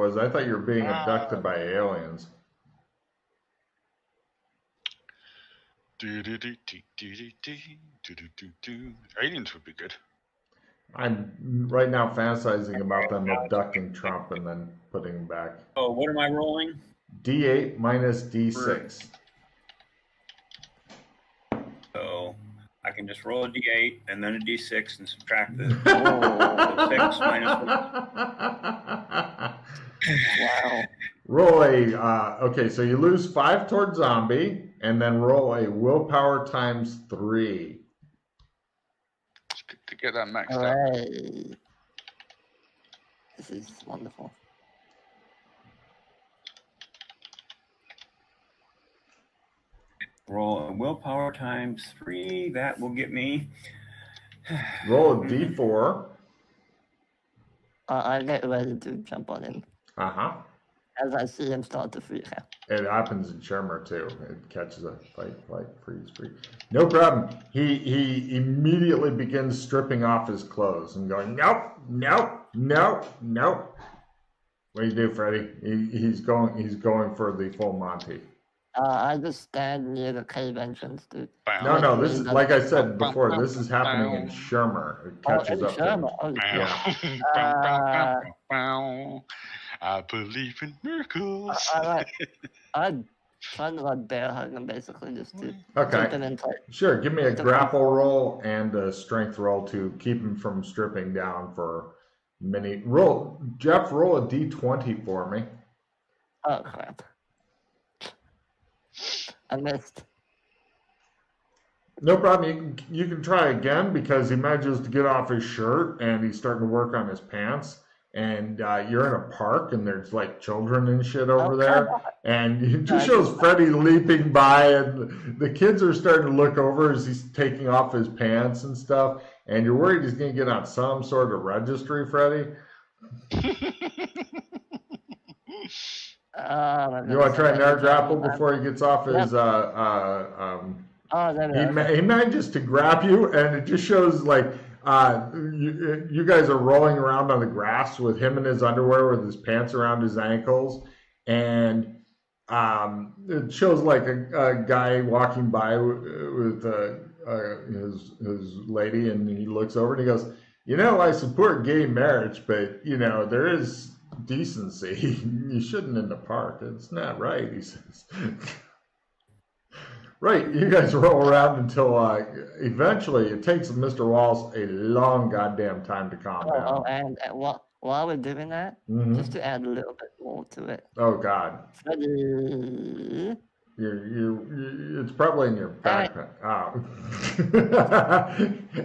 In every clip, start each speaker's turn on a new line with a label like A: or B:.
A: was. I thought you were being abducted by aliens.
B: Aliens would be good.
A: I'm right now fantasizing about them abducting Trump and then putting him back.
C: Oh, what am I rolling?
A: D8 minus D6.
C: So I can just roll a D8 and then a D6 and subtract the 6 minus 1.
D: Wow.
A: Roll a, okay, so you lose 5 towards zombie, and then roll a willpower times 3.
B: To get that maxed
D: All
B: out.
D: right. This is wonderful.
C: Roll a willpower times 3. That will get me.
A: Roll a D4.
D: I get ready to jump on him
A: Uh-huh.
D: as I see him start to freak out.
A: It happens in Shermer, too. It catches a fight, freeze. No problem. He immediately begins stripping off his clothes and going, nope. What do you do, Freddy? He's going for the full Monty.
D: I just stand near the cave entrance to...
A: No, this is, like I said before, this is happening in Shermer. It catches up to him.
D: Yeah.
B: I believe in miracles.
D: I'd try to like bear hug him basically just to
A: Okay.
D: keep him in tight.
A: Sure, give me a grapple roll and a strength roll to keep him from stripping down for many. Jeff, roll a D20 for me.
D: Oh crap. I missed.
A: No problem. You can try again because he manages to get off his shirt and he's starting to work on his pants. And you're in a park and there's like children and shit over there. And it just shows Freddy leaping by and the kids are starting to look over as he's taking off his pants and stuff. And you're worried he's going to get on some sort of registry, Freddy. You want to try an air grapple before he gets off his he manages to grab you, and it just shows like you guys are rolling around on the grass with him in his underwear with his pants around his ankles, and it shows like a guy walking by with his lady, and he looks over and he goes, I support gay marriage, but there is decency. You shouldn't in the park. It's not right, he says. Right, you guys roll around until eventually it takes Mr. Walls a long goddamn time to calm down.
D: And while we're doing that, just to add a little bit more to it.
A: Oh God.
D: Freddy.
A: It's probably in your backpack. Oh.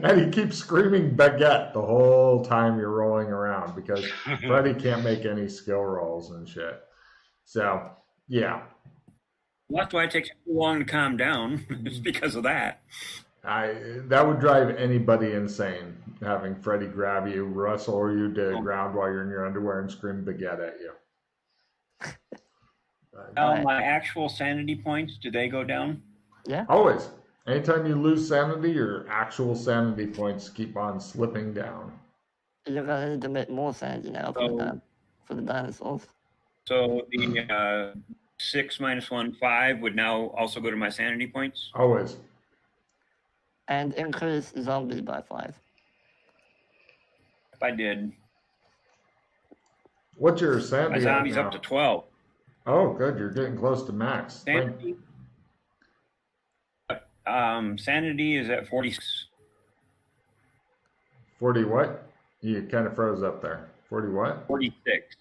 A: And he keeps screaming baguette the whole time you're rolling around because Freddy can't make any skill rolls and shit. So, yeah.
C: Well, that's why it takes too long to calm down. It's because of that.
A: That would drive anybody insane, having Freddy grab you, wrestle you to the ground while you're in your underwear and scream baguette at you.
C: My actual sanity points, do they go down?
D: Yeah.
A: Always. Anytime you lose sanity, your actual sanity points keep on slipping down.
D: You're going to need to make more sanity now for the dinosaurs.
C: So the 6 minus 1, 5 would now also go to my sanity points?
A: Always.
D: And increase zombie by 5.
C: If I did.
A: What's your sanity?
C: My zombie's up to 12.
A: Oh, good. You're getting close to max.
C: Sanity, sanity is at 46.
A: 40 what? You kind of froze up there. 40 what?
C: 46.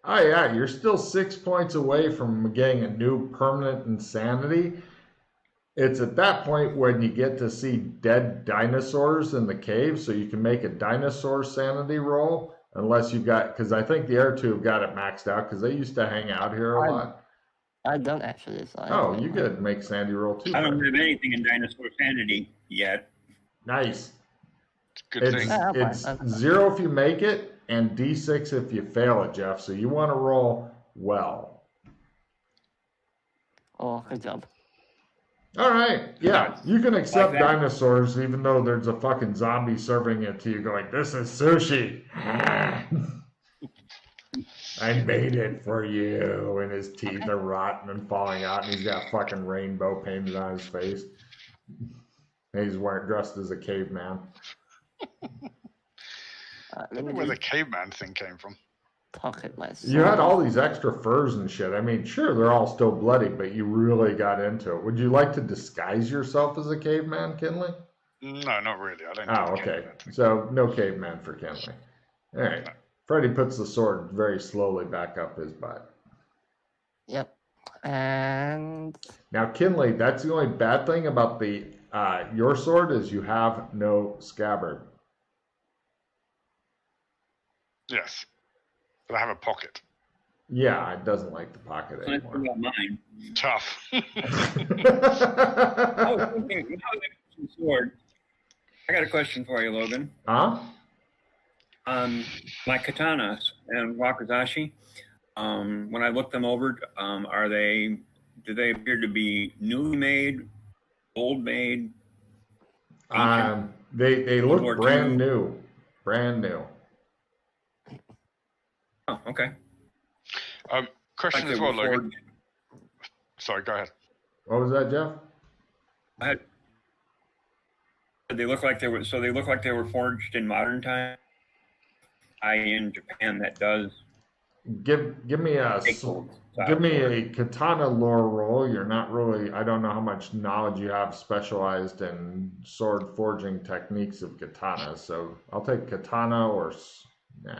A: Oh, yeah. You're still 6 points away from getting a new permanent insanity. It's at that point when you get to see dead dinosaurs in the cave, so you can make a dinosaur sanity roll. Unless you got, because I think the air tube got it maxed out because they used to hang out here a lot.
D: I don't actually.
A: So you could make sandy roll too.
C: I don't have anything in dinosaur sanity yet.
A: Nice.
B: Good thing.
A: It's 0 if you make it and D6 if you fail it, Jeff. So you want to roll well.
D: Oh, good job.
A: All right. Yeah, you can accept dinosaurs even though there's a fucking zombie serving it to you going, this is sushi. I made it for you, and his teeth are rotten and falling out, and he's got fucking rainbow painted on his face. And he's dressed as a caveman.
B: I
D: Let
B: don't know
D: me
B: where the
D: just
B: caveman thing came from.
D: pocket my sword.
A: You had all these extra furs and shit. I mean, sure, they're all still bloody, but you really got into it. Would you like to disguise yourself as a caveman, Kinley?
B: No, not really. I don't.
A: Oh,
B: do the
A: okay.
B: caveman thing.
A: So no caveman for Kinley. All right.
B: No.
A: Freddy puts the sword very slowly back up his butt.
D: Yep. And
A: Now, Kinley, that's the only bad thing about the your sword is you have no scabbard.
B: Yes, but I have a pocket.
A: Yeah, it doesn't like the pocket
C: That's
A: anymore.
C: about mine.
B: Tough.
C: I was thinking, when I was thinking sword, I got a question for you, Logan.
A: Huh?
C: My katanas and wakizashi, when I look them over, do they appear to be newly made, old made?
A: They
C: World
A: look
C: War
A: brand
C: II.
A: new. Brand new.
C: Oh, okay.
B: Question
C: Like
B: as
C: they
B: well,
C: were
B: Logan.
C: forged.
B: Sorry, go ahead.
A: What was that, Jeff?
C: They look like they were. So they look like they were forged in modern time. In Japan, that does
A: Give me a
C: take old style
A: give me
C: sword.
A: a katana lore roll. You're not really. I don't know how much knowledge you have specialized in sword forging techniques of katanas. So I'll take katana or. Nah.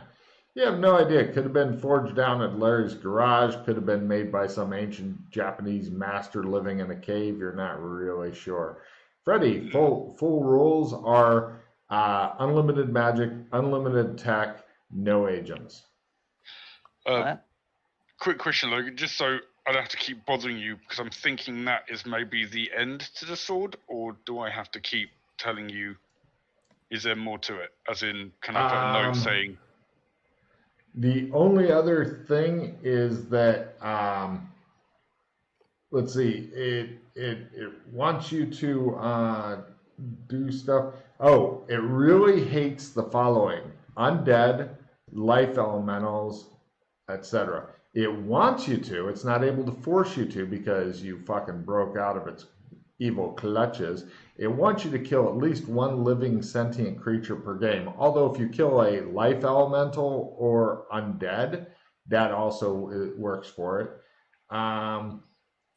A: You have no idea. It could have been forged down at Larry's garage. Could have been made by some ancient Japanese master living in a cave. You're not really sure. Freddie, full rules are unlimited magic, unlimited tech, no agents.
D: what?
B: Quick question, Logan, just so I don't have to keep bothering you, because I'm thinking that is maybe the end to the sword, or do I have to keep telling you, is there more to it? As in, can I put a note saying...
A: The only other thing is that, let's see, it wants you to do stuff. Oh, it really hates the following: undead, life elementals, etc. It wants you to. It's not able to force you to because you fucking broke out of its evil clutches. It wants you to kill at least one living sentient creature per game. Although if you kill a life elemental or undead, that also works for it.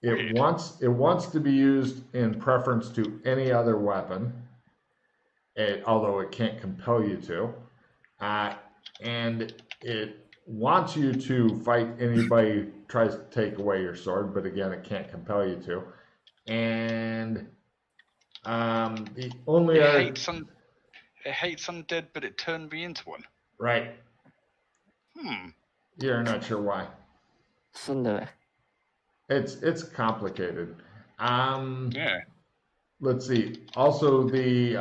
A: It wants to be used in preference to any other weapon, although it can't compel you to. And it wants you to fight anybody who tries to take away your sword, but again, it can't compel you to. And the only
B: It
A: other
B: hates undead, but it turned me into one.
A: right, you're not sure why.
D: Sundere.
A: It's complicated.
B: Yeah.
A: Let's see. Also, the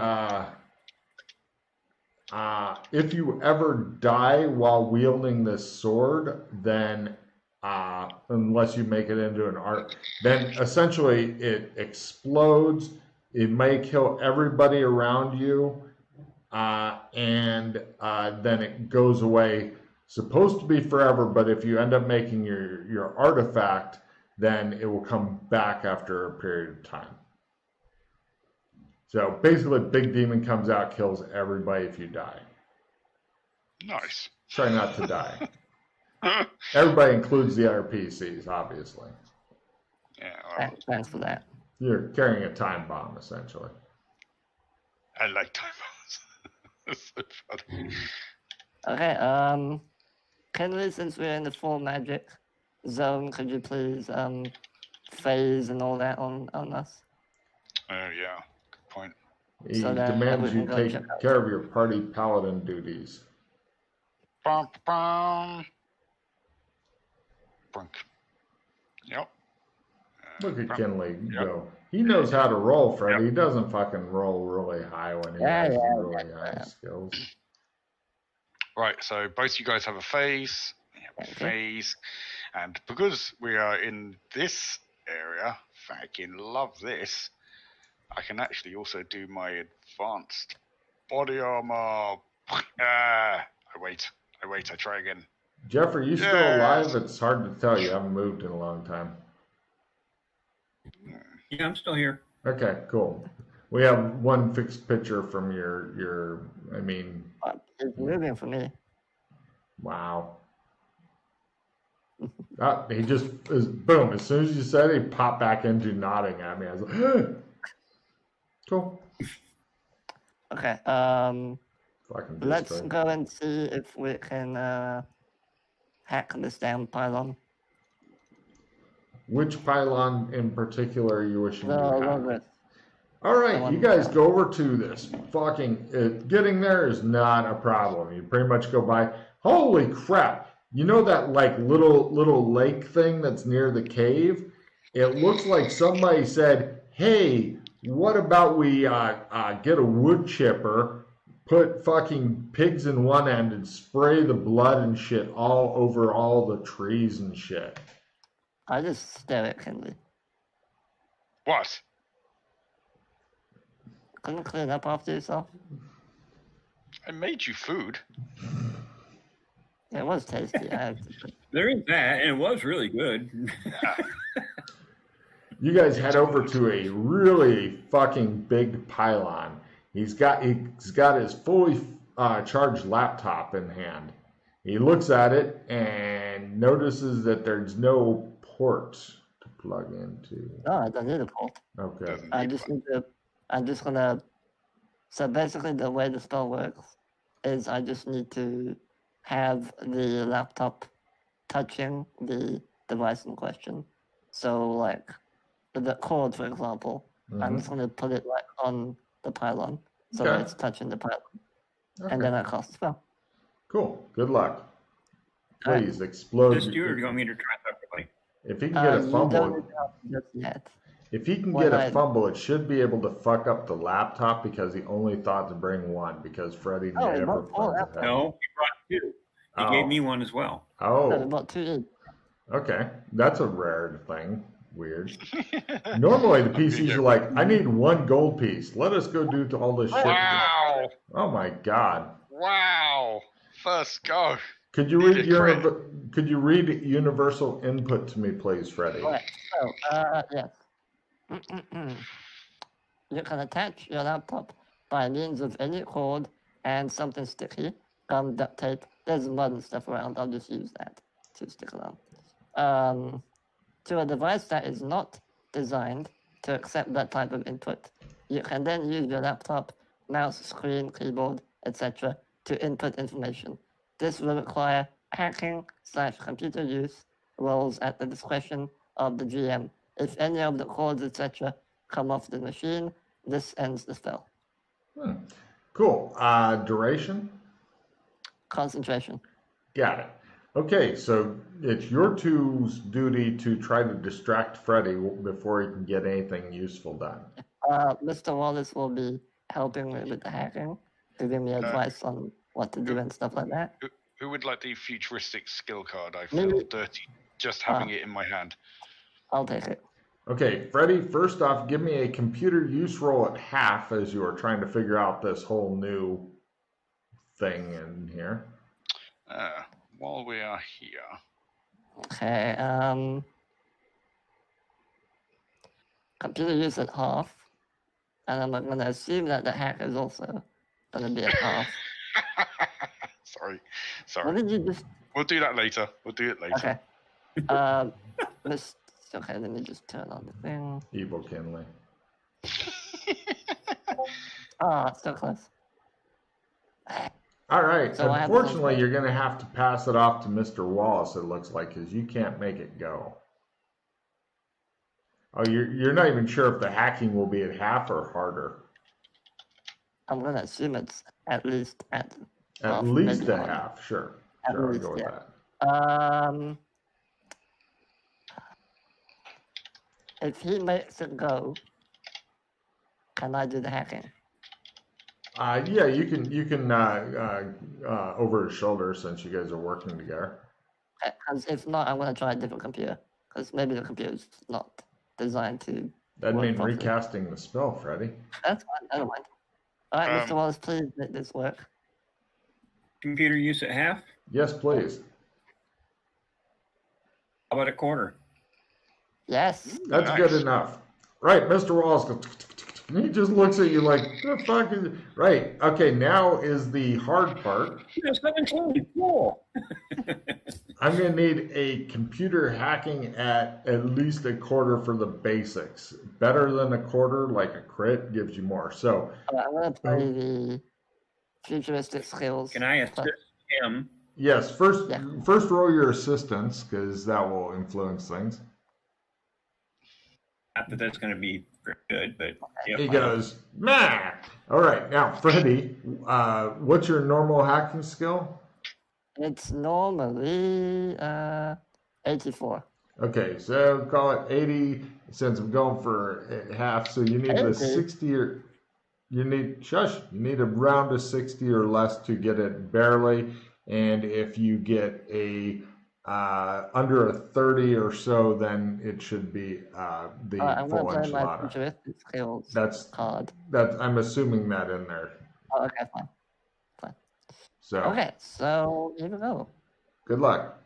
A: if you ever die while wielding this sword, then unless you make it into an art, then essentially it explodes. It may kill everybody around you, and then it goes away. Supposed to be forever, but if you end up making your artifact, then it will come back after a period of time. So basically, Big Demon comes out, kills everybody if you die.
B: Nice.
A: Try not to die. Everybody includes the other PCs, obviously.
B: Yeah, well,
D: Thanks for that.
A: You're carrying a time bomb, essentially.
B: I like time bombs. That's so funny.
D: Okay, Kenley, since we're in the full magic zone, could you please phase and all that on us?
B: Oh, yeah. Good point.
A: He
D: So that
A: demands
D: we
A: you
D: can go
A: take
D: check out
A: care of your party paladin duties.
B: Bum, bum. Brunk. Yep.
A: Look at
B: Bum.
A: Kinley
B: Yep.
A: go. He knows how to roll, Freddy.
B: Yep.
A: He doesn't fucking roll really high when he
D: Yeah,
A: has
D: yeah,
A: really
D: yeah.
A: high skills.
B: Right, so both you guys have a phase. Phase. And because we are in this area, fucking love this, I can actually also do my advanced body armor. I wait, I try again.
A: Jeff, are you still
B: Yes.
A: alive? It's hard to tell. You haven't moved in a long time.
C: Yeah, I'm still here.
A: Okay, cool. We have one fixed picture from I mean,
D: It's moving for me.
A: wow. He just boom. As soon as you said it, he popped back into nodding at me. I was like, cool.
D: Okay.
A: Fucking
D: Let's
A: destroyed.
D: go and see if we can hack this damn pylon.
A: Which pylon in particular are you wishing
D: The
A: to hack?
D: logos.
A: All
D: The
A: right,
D: one
A: you guys
D: down.
A: go over to this. Fucking getting there is not a problem. You pretty much go by. Holy crap! You know that like little lake thing that's near the cave? It looks like somebody said, "Hey, what about we get a wood chipper, put fucking pigs in one end, and spray the blood and shit all over all the trees and shit."
D: I just stare at Kinley.
B: What?
D: Couldn't clean up after yourself?
B: I made you food.
D: It was tasty. I have to say.
C: There is that, and it was really good.
A: You guys head over to a really fucking big pylon. He's got his fully charged laptop in hand. He looks at it and notices that there's no port to plug into.
D: No, I don't need a port.
A: Okay.
B: Doesn't
D: I
B: need
D: just
B: one.
D: need to. I'm just gonna. So basically, the way the spell works is I just need to have the laptop touching the device in question. So, like the cord, for example, I'm just gonna put it like on the pylon, so
A: Okay.
D: it's touching the pylon,
A: Okay.
D: and then I cast the spell.
A: Cool. Good luck.
D: All right.
A: Please explode.
C: Just do it, or do you want me to try separately?
A: If he can get a
D: You don't
A: fumble,
D: need to help just yet.
A: if he can
D: Well,
A: get a
D: I-
A: fumble, it should be able to fuck up the laptop because he only thought to bring one because Freddy
D: Oh,
A: never
D: not all
A: plans ahead.
C: No, he brought two. He gave me one as well.
D: No,
A: Oh,
D: about 2 each.
A: okay. That's a rare thing. Weird. Normally the PCs are like, I need one gold piece. Let us go do all this shit.
B: Wow!
A: Oh my god.
B: Wow! First go.
A: Could you
B: Need
A: read
B: a crit.
A: could you read universal input to me, please, Freddy?
D: Right. So, yes. You can attach your laptop by means of any cord and something sticky, gum, duct tape. There's mud and stuff around. I'll just use that to stick around. To a device that is not designed to accept that type of input. You can then use your laptop, mouse, screen, keyboard, etc. to input information. This will require hacking/computer use rolls at the discretion of the GM. If any of the cords, etc., come off the machine, this ends the spell.
A: Cool. Duration?
D: Concentration.
A: Got it. Okay, so it's your two's duty to try to distract Freddy before he can get anything useful done.
D: Mr. Wallace will be helping me with the hacking, giving me advice on what to do and stuff like that.
B: Who would like the futuristic skill card? I
D: Me.
B: feel dirty just having it in my hand.
D: I'll take it.
A: Okay, Freddy, first off, give me a computer use roll at half as you are trying to figure out this whole new thing in here.
B: While we are here,
D: Okay, computer use at half, and I'm gonna assume that the hack is also gonna be at half.
B: sorry.
D: What did you just?
B: We'll do that later. We'll do it later.
D: Okay. Okay, let me just turn on the thing.
A: Evil Kinley.
D: So close.
A: All right.
D: So
A: Unfortunately, you're going to have to pass it off to Mr. Wallace, it looks like, because you can't make it go. Oh, you're not even sure if the hacking will be at half or harder.
D: I'm gonna assume it's at least at.
A: At
D: half,
A: least
D: maybe
A: a
D: harder.
A: half, sure.
D: At
A: Sure, I'll
D: least,
A: go with
D: yeah.
A: that.
D: If he makes it go, can I do the hacking?
A: Yeah, you can over his shoulder since you guys are working together.
D: Because if not, I'm gonna try a different computer. Because maybe the computer's not designed to.
A: That'd
D: work
A: mean
D: properly.
A: recasting the spell, Freddy.
D: That's fine. Never mind. All right, Mr. Wallace, please make this work.
C: Computer use at half?
A: Yes, please.
C: How about a quarter?
D: Yes.
A: That's
B: Nice.
A: good enough. Right, Mr. Wallace goes, he just looks at you like, the fuck is it? Right, okay, now is the hard part.
C: Yeah, 17. Cool.
A: I'm going to need a computer hacking at least a quarter for the basics. Better than a quarter, like a crit, gives you more. So,
D: I'm going to play the futuristic skills.
C: Can I assist him?
A: yes, first
D: Yeah.
A: roll your assistance, because that will influence things.
C: Not that that's going to be very good, but yeah.
A: He goes, nah. All right, now, Freddie, what's your normal hacking skill?
D: It's normally 84.
A: Okay, so call it 80 since I'm going for half. So you need the
D: 80?
A: 60 or you need a round of 60 or less to get it barely. And if you get a under a 30 or so, then it should be the
D: I'm
A: full
D: going to play my
A: enchilada.
D: futuristic skills
A: That's
D: card.
A: I'm assuming that in there.
D: Oh, okay, fine.
A: So
D: Okay, so here we go.
A: good luck.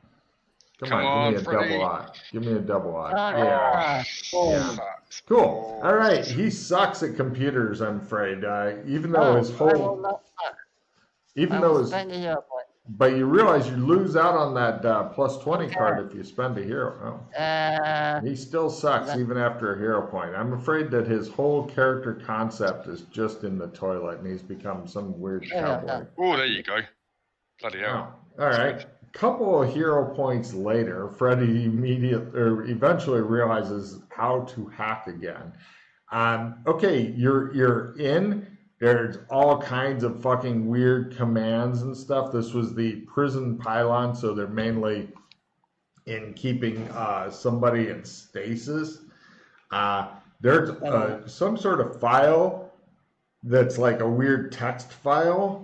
A: Come on, give me a
B: Freddie.
A: double odd. Give me a double odd.
D: Oh,
A: Yeah.
D: yeah.
B: Sucks.
A: Cool. All right. He sucks at computers, I'm afraid. Even though his
D: I will
A: whole,
D: not suck.
A: even
D: I
A: though
D: will
A: his,
D: spend a hero point.
A: but you realize you lose out on that plus 20 card if you spend a hero. Oh. He still sucks even after a hero point. I'm afraid that his whole character concept is just in the toilet, and he's become some weird cowboy.
B: Oh, there you go. Bloody hell.
A: Oh, all right. Couple of hero points later, Freddy eventually realizes how to hack again. Okay, you're in. There's all kinds of fucking weird commands and stuff. This was the prison pylon, so they're mainly in keeping somebody in stasis. There's some sort of file that's like a weird text file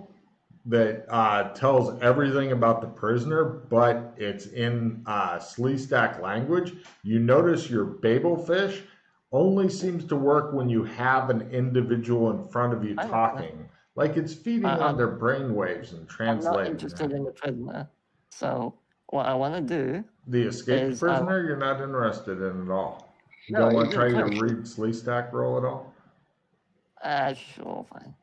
A: that tells everything about the prisoner, but it's in Sleestack language. You notice your Babelfish only seems to work when you have an individual in front of you talking. Like it's feeding on their brainwaves and translating.
D: I'm not interested in the prisoner. So what I want to do...
A: The escaped prisoner you're not interested in at all. You don't want to try to read Sleestack roll at all?
D: Sure, fine.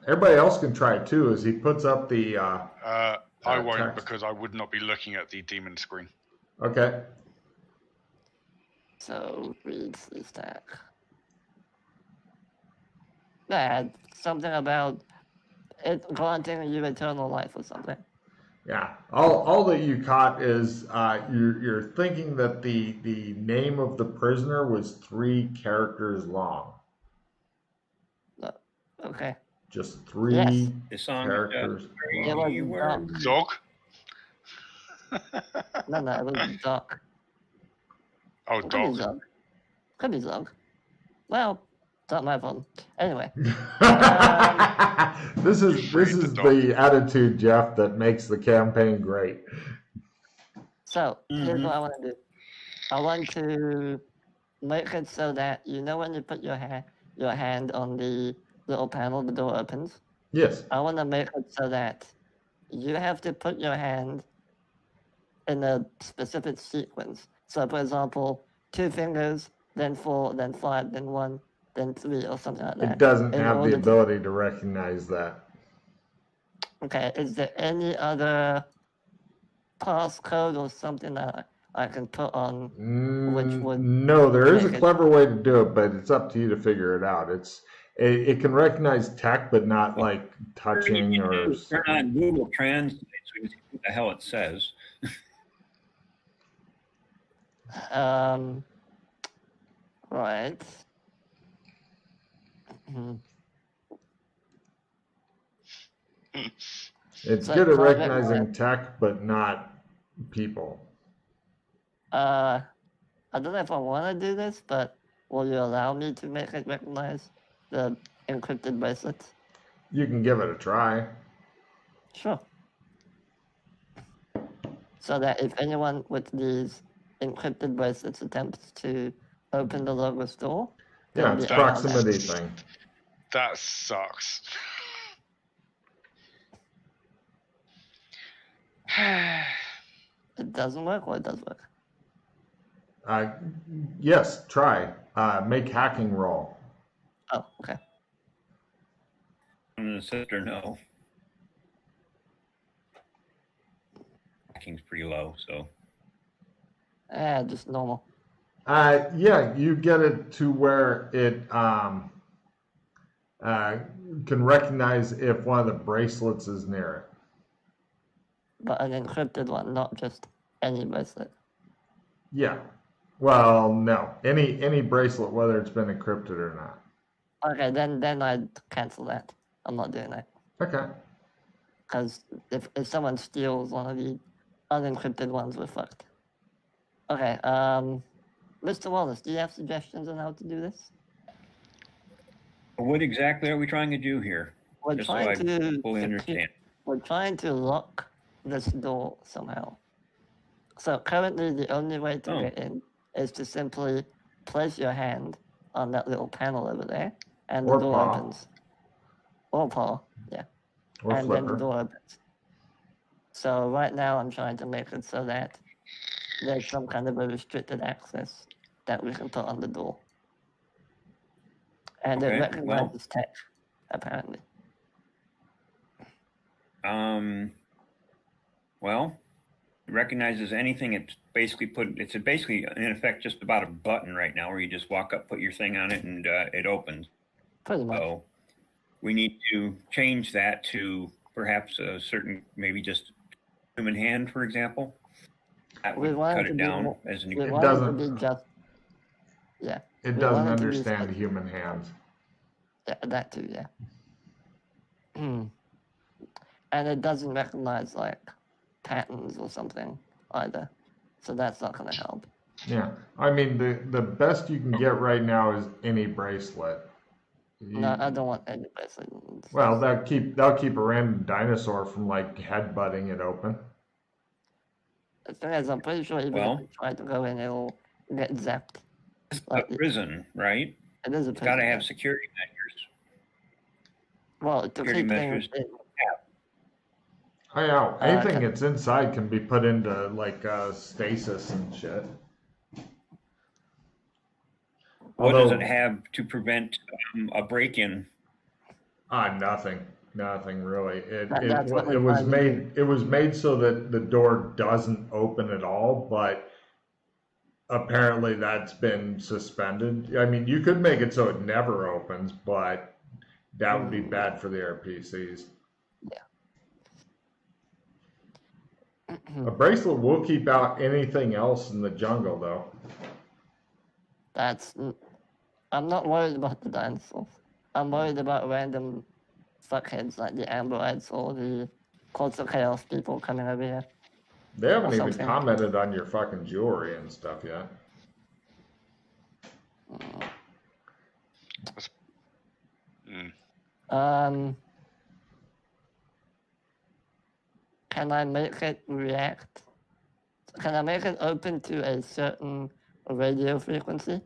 A: Everybody else can try it too, as he puts up the
B: I won't
A: text.
B: because I would not be looking at the demon screen.
A: Okay.
D: So read the stack. Yeah, something about it granting you eternal life or something.
A: Yeah. All that you caught is you're thinking that the name of the prisoner was 3 characters long.
D: Okay.
A: Just 3
C: characters.
B: Dog?
D: No, it was Doc.
B: Oh, dog.
D: Could be Zog. Well, it's not my fault. Anyway.
A: This is the attitude, Jeff, that makes the campaign great.
D: So, here's what I want to do. I want to make it so that, you know when you put your hand on the little panel, the door opens?
A: Yes.
D: I want to make it so that you have to put your hand in a specific sequence. So, for example, 2 fingers, then 4, then 5, then 1, then 3, or something like that.
A: It doesn't have the ability to recognize that.
D: Okay, is there any other passcode or something that I can put on which would...
A: No, there is a clever way to do it, but it's up to you to figure it out. It can recognize tech, but not like touching or...
C: Turn on Google Translate so you can see what the hell it says.
D: Right.
A: It's good at recognizing tech, but not people.
D: I don't know if I want to do this, but will you allow me to make it recognize the encrypted bracelets?
A: You can give it a try.
D: Sure. So that if anyone with these encrypted bracelets attempts to open the Logos door...
A: Yeah, it's a proximity thing.
B: That sucks.
D: It doesn't work or it does work?
A: Yes, try. Make hacking roll.
D: Oh, okay.
C: I'm going to assist or no. Hacking's pretty low, so.
D: Just normal.
A: Yeah, you get it to where it can recognize if one of the bracelets is near it.
D: But an encrypted one, not just any bracelet.
A: Yeah. Well, no. Any bracelet, whether it's been encrypted or not.
D: Okay, then I'd cancel that. I'm not doing that.
A: Okay.
D: Because if someone steals one of the unencrypted ones, we're fucked. Okay, Mr. Wallace, do you have suggestions on how to do this?
C: What exactly are we trying to do here?
D: We're
C: Just so
D: trying
C: I
D: to
C: fully understand.
D: We're trying to lock this door somehow. So currently, the only way to get in is to simply place your hand on that little panel over there, and
A: Or
D: the door
A: paw.
D: opens. Or paw, yeah.
A: Or
D: and
A: flipper.
D: then the door opens. So right now, I'm trying to make it so that there's some kind of a restricted access that we can put on the door. And it recognizes tech, apparently.
C: Well, it recognizes anything. It's basically in effect just about a button right now where you just walk up, put your thing on it, and it opens.
D: Pretty much.
C: So we need to change that to perhaps a certain, maybe just human hand, for example. That would cut it down as an example.
A: It doesn't.
D: Yeah.
A: It doesn't understand human hands.
D: Yeah, that too, yeah. And it doesn't recognize like patterns or something either. So that's not going to help.
A: Yeah. I mean, the best you can get right now is any bracelet.
D: No, I don't want any bracelet.
A: Well, they'll keep a random dinosaur from like headbutting it open.
D: The thing is, I'm pretty sure even if you try to go in, it'll get zapped.
C: It's a prison, right?
D: It is a prison.
C: It's got to have security measures.
D: Well, to keep things in.
A: I know. Anything that's inside can be put into like stasis and shit.
C: What does it have to prevent a break-in?
A: Nothing. Nothing really. It was made so that the door doesn't open at all, but apparently that's been suspended. I mean, you could make it so it never opens, but that would be bad for the RPCs.
D: Yeah.
A: A bracelet will keep out anything else in the jungle, though.
D: I'm not worried about the dinosaurs. I'm worried about random fuckheads like the Amberites or the Courts of Chaos people coming over here.
A: They haven't even commented on your fucking jewelry and stuff yet.
D: Can I make it react? Can I make it open to a certain radio frequency?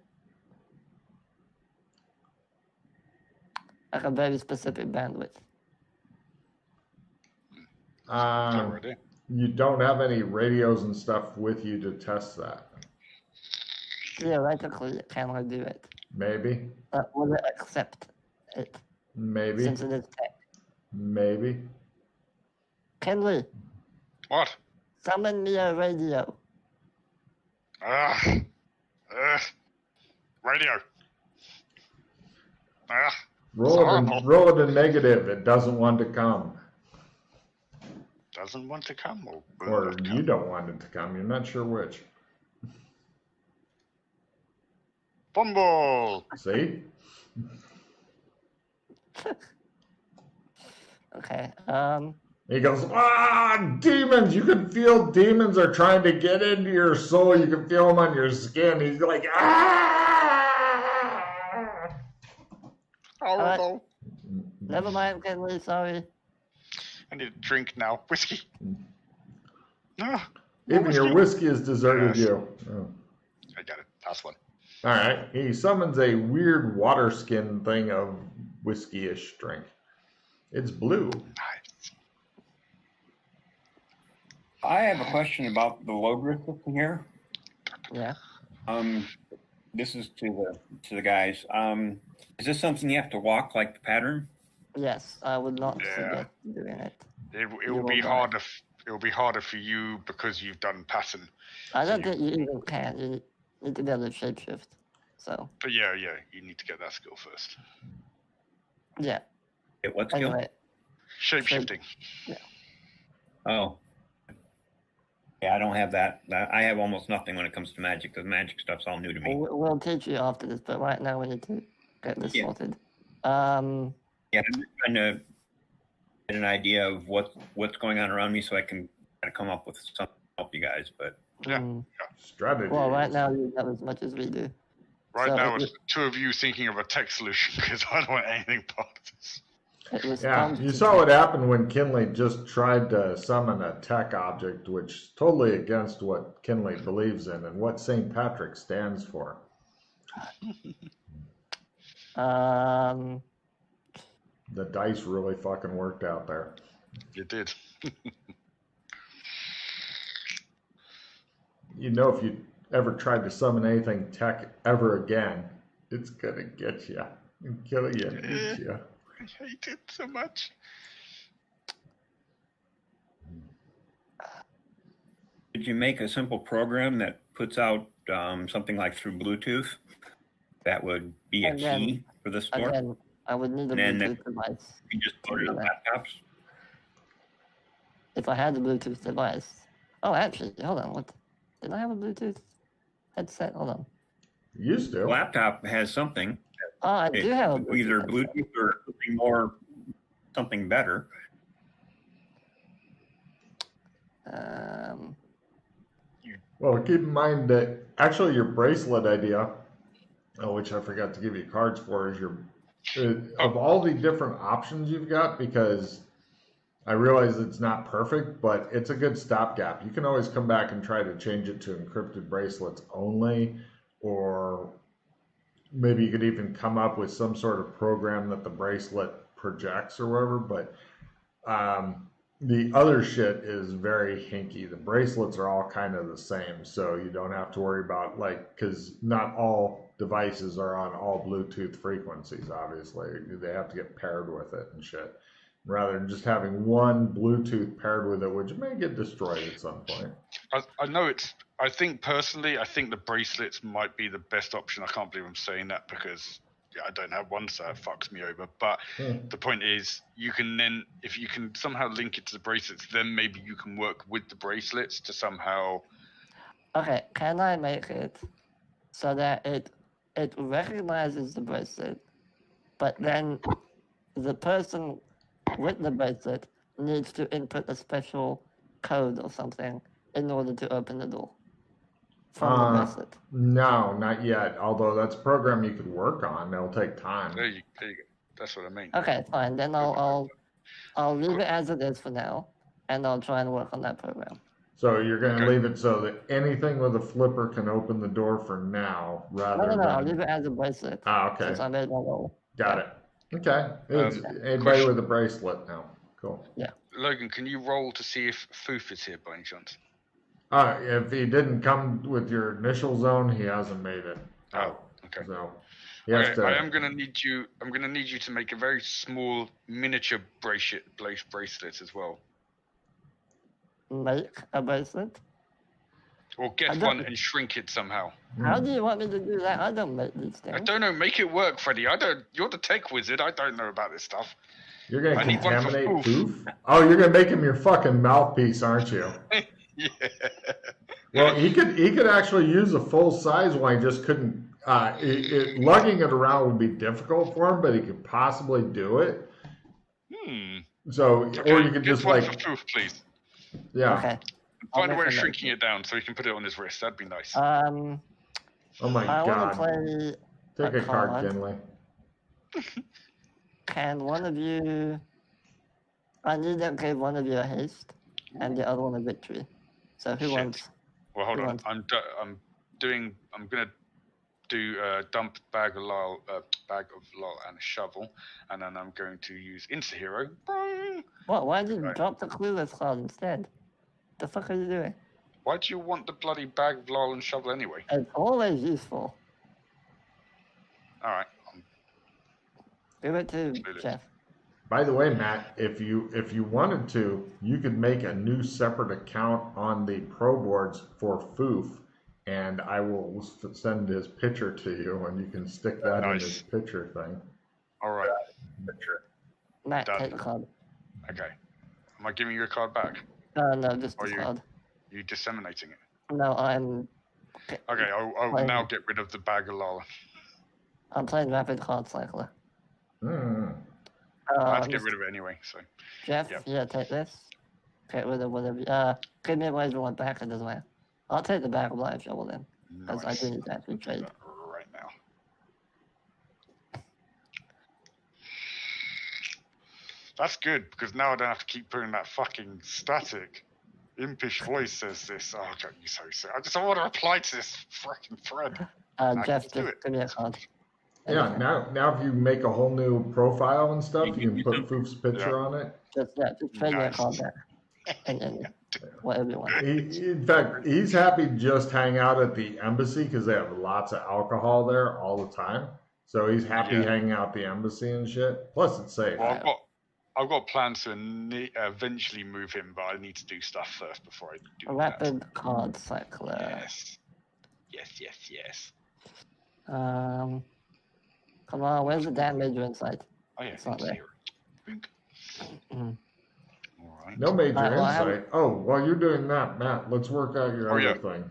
D: Like a very specific bandwidth.
A: You don't have any radios and stuff with you to test that.
D: Theoretically, can I do it?
A: Maybe.
D: Will it accept it?
A: Maybe.
D: Since it is tech.
A: Maybe.
D: Kenley.
B: What?
D: Summon me a radio.
B: Radio.
A: Roll it a negative. It doesn't want to come.
B: Doesn't want to come,
A: or you don't want it to come. You're not sure which.
B: Fumble.
A: See?
D: Okay.
A: He goes, demons! You can feel demons are trying to get into your soul. You can feel them on your skin. He's like,
B: Horrible.
D: Never mind, Kenley. Sorry.
B: I need a drink now. Whiskey.
A: Even your whiskey has deserted you. Oh.
B: I got it. Last one.
A: All right. He summons a weird water skin thing of whiskey-ish drink. It's blue.
B: Nice.
C: I have a question about the load system here.
D: Yeah.
C: This is to the guys. Is this something you have to walk like the pattern?
D: Yes, I would not
B: Yeah.
D: suggest doing it.
B: It
D: You
B: will
D: will
B: be
D: die.
B: harder. It will be harder for you because you've done pattern.
D: I
B: So
D: don't think you even can. You need to be able to shapeshift. So,
B: But yeah, you need to get that skill first.
D: yeah.
C: What skill?
D: Anyway,
B: Shapeshifting.
C: Oh. Yeah, I don't have that. I have almost nothing when it comes to magic. The magic stuff's all new to me.
D: we'll teach you after this, but right now we need to get this
C: Yeah.
D: sorted.
C: Yeah, I'm just trying to get an idea of what's going on around me so I can try to come up with something to help you guys. But
A: Strategy.
D: Well, right now you know as much as we do.
B: Right
D: So
B: now, it's the two of you thinking of a tech solution because I don't want anything part of this.
A: Yeah, you saw what happened when Kinley just tried to summon a tech object, which is totally against what Kinley believes in and what St. Patrick stands for.
D: Um,
A: The dice really fucking worked out there.
B: It did.
A: You know, if you ever tried to summon anything tech ever again, it's gonna get you and kill you and eat you.
B: I hate it so much.
C: Did you make a simple program that puts out something like through Bluetooth that would be a key for the store?
D: Again, I would need a
C: And then
D: Bluetooth device.
C: You just put it on laptops?
D: If I had a Bluetooth device. Oh, actually, hold on. What? Did I have a Bluetooth headset? Hold on.
A: Used to.
C: Laptop has something.
D: Oh, I do have a Bluetooth
C: either
D: headset.
C: Bluetooth or something more, something better.
A: Well, keep in mind that actually your bracelet idea, which I forgot to give you cards for, is of all the different options you've got, because I realize it's not perfect, but it's a good stopgap. You can always come back and try to change it to encrypted bracelets only, or maybe you could even come up with some sort of program that the bracelet projects or whatever, but the other shit is very hinky. The bracelets are all kind of the same, so you don't have to worry about, like, because not all devices are on all Bluetooth frequencies, obviously. They have to get paired with it and shit. Rather than just having one Bluetooth paired with it, which may get destroyed at some point.
B: I know I think personally, the bracelets might be the best option. I can't believe I'm saying that because I don't have one, so it fucks me over. But the point is, you can then, if you can somehow link it to the bracelets, then maybe you can work with the bracelets to somehow.
D: Okay, can I make it so that it recognizes the bracelet, but then the person with the bracelet needs to input a special code or something in order to open the door from the bracelet?
A: No, not yet. Although that's a program you could work on. It'll take time.
B: There you go. That's what I mean.
D: Okay, fine. Then I'll leave it as it is for now, and I'll try and work on that program.
A: So you're going to leave it so that anything with a flipper can open the door for now, rather than...
D: No, I'll leave it as a bracelet.
A: Okay.
D: Since I made my roll.
A: Got it. Okay. It's anybody
B: question.
A: with a bracelet now. Cool.
D: Yeah.
B: Logan, can you roll to see if Foof is here by any chance?
A: If he didn't come with your initial zone, he hasn't made it.
B: Oh, okay.
A: So he has to...
B: I am going to need you. I'm going to need you to make a very small miniature bracelet as well.
D: Make a bracelet?
B: Or get one and shrink it somehow.
D: How do you want me to do that? I don't make these things.
B: I don't know. Make it work, Freddie. You're the tech wizard. I don't know about this stuff.
A: You're going to
B: need one for
A: contaminate
B: Foof.
A: Foof? Oh, you're going to make him your fucking mouthpiece, aren't you?
B: Yeah.
A: Well, he could actually use a full size one. He just couldn't. Lugging it around would be difficult for him, but he could possibly do it. So,
B: Okay,
A: or you could
B: get
A: just
B: one
A: like,
B: for Foof, please.
A: yeah.
D: Okay.
B: Find a way of
D: make a note.
B: shrinking it down so he can put it on his wrist. That'd be nice.
A: Oh my
D: I want to
A: god.
D: play
A: Take a card,
D: card.
A: Kinley.
D: Can one of you... I need to give one of you a haste and the other one a victory. So who
B: Shit.
D: wants...
B: Well, hold
D: who
B: on.
D: wants-
B: I'm gonna do dump bag of lol and a shovel, and then I'm going to use Insta Hero.
D: What? Why did you
B: Right.
D: drop the clueless card instead? The fuck are you doing?
B: Why do you want the bloody bag of lard and shovel anyway?
D: It's always useful.
B: All right.
D: Give it to
B: Include it.
D: Jeff.
A: By the way, Matt, if you wanted to, you could make a new separate account on the Pro Boards for Foof, and I will send his picture to you, and you can stick that in his picture thing.
B: All right.
C: Picture.
D: Matt,
B: Done.
D: take the card.
B: Okay. Am I giving you a card back?
D: No, just the
B: Are you-
D: card.
B: You disseminating it?
D: No, I'm
B: Okay, I'll
D: Fine.
B: now get rid of the bag of lard.
D: playing Rapid Card Cycler.
A: Mm.
B: I have to get rid of it anyway, so.
D: Jeff,
B: Yep.
D: yeah, take this. Get rid of whatever. Give me whatever you want back, it doesn't matter. I'll take the bag of live shovel then, because I
B: Nice.
D: do need to actually trade.
B: Right now. That's good, because now I don't have to keep putting that fucking static. Impish voice says this. Oh, God, you so. I just want to reply to this fucking thread. I
D: Jeff,
B: can do
D: just
B: it.
D: give me a card.
A: Yeah, now if you make a whole new profile and stuff, you can put Foof's picture on it.
D: Just trade me a
B: Nice.
D: card back. And whatever you want.
A: In fact, he's happy to just hang out at the embassy because they have lots of alcohol there all the time. So he's happy
B: Yeah.
A: hanging out at the embassy and shit. Plus, it's safe.
B: Well, I've got plans to eventually move him, but I need to do stuff first before I do
D: A
B: that.
D: Rapid Card Cycler.
B: Yes.
D: Come on, where's the damn major insight?
B: Oh, yeah,
D: It's not
B: it's
D: there.
B: here. Boink.
D: Mm.
B: All right.
A: No major
D: well, I
A: insight. Oh, while you're doing that, Matt, let's work out your other
B: yeah.
A: thing.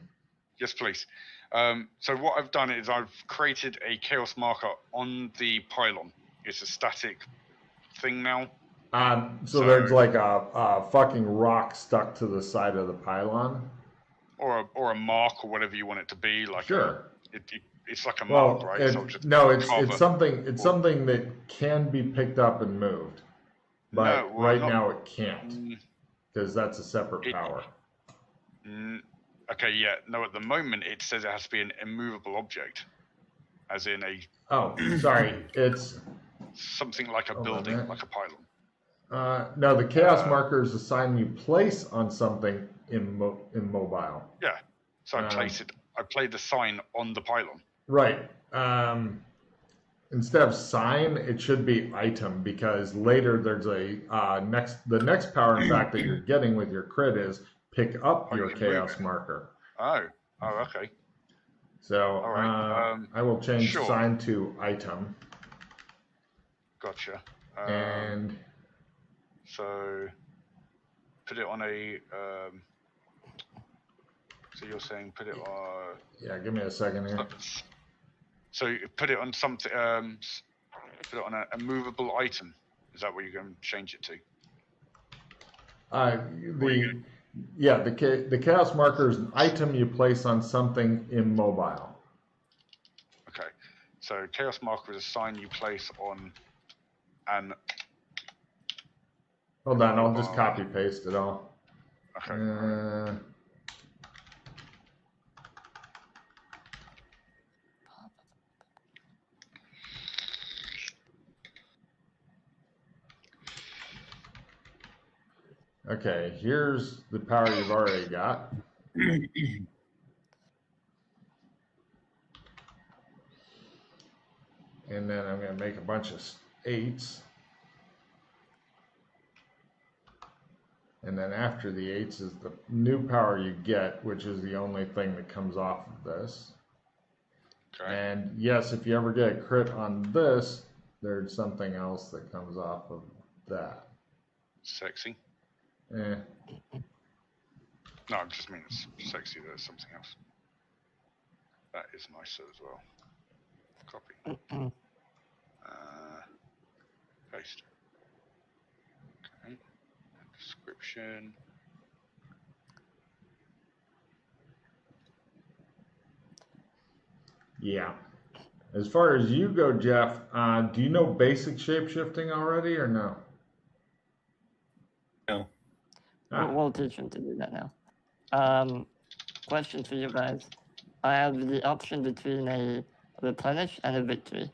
B: Yes, please. So what I've done is I've created a chaos marker on the pylon. It's a static thing now.
A: So there's like a fucking rock stuck to the side of the pylon.
B: Or a mark or whatever you want it to be. Like
A: Sure.
B: it's like a
A: Well,
B: mark, right? So just
A: it's
B: carve
A: something that can be picked up and moved, but
B: No, well, not-
A: now it can't because that's a separate power.
B: Okay, yeah. No, at the moment it says it has to be an immovable object, as in
A: Oh, sorry, it's
B: something like a
A: Hold on a
B: building,
A: minute.
B: like a pylon.
A: no. The chaos marker is a sign you place on something immobile.
B: Yeah. So I played the sign on the pylon.
A: Right. Instead of sign, it should be item because later there's the next power in fact that you're getting with your crit is pick up your
B: you can move
A: chaos
B: it.
A: marker.
B: Oh, okay.
A: So
B: All right,
A: I will change
B: sure.
A: sign to item
B: Gotcha.
A: and
B: So put it on a. So you're saying put it on.
A: yeah, give me a second here.
B: So put it on something. Put it on a movable item. Is that what you're going to change it to?
A: The chaos marker is an item you place on something immobile.
B: Okay. So chaos marker is a sign you place on an.
A: Hold on, I'll just copy paste it all.
B: Okay.
A: Okay, here's the power you've already got. And then I'm going to make a bunch of 8s. And then after the 8s is the new power you get, which is the only thing that comes off of this.
B: Okay.
A: And yes, if you ever get a crit on this, there's something else that comes off of that.
B: Sexy.
A: Eh.
B: No, I just mean it's sexy. There's something else. That is nicer as well. Copy. Paste. Okay. Description.
A: Yeah. As far as you go, Jeff, do you know basic shapeshifting already or no?
C: No.
D: We'll teach him to do that now. Question for you guys. I have the option between a replenish and a victory.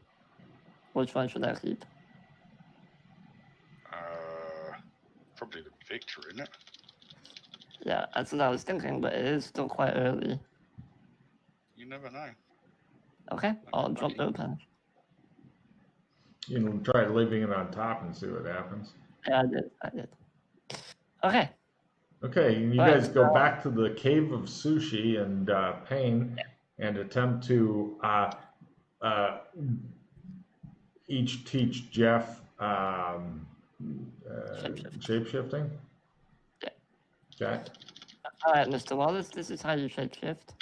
D: Which one should I keep?
B: Probably the victor, isn't it?
D: Yeah, that's what I was thinking, but it is still quite early.
B: You never know.
D: Okay, I'll drop the open.
A: You can try leaving it on top and see what happens.
D: Yeah, I did. Okay.
A: Okay, you
D: Right,
A: guys go
D: so-
A: back to the cave of sushi and Pain and attempt to each teach Jeff shape-shifting.
D: Yeah.
A: Okay.
D: All right, Mr. Wallace, this is how you shapeshift.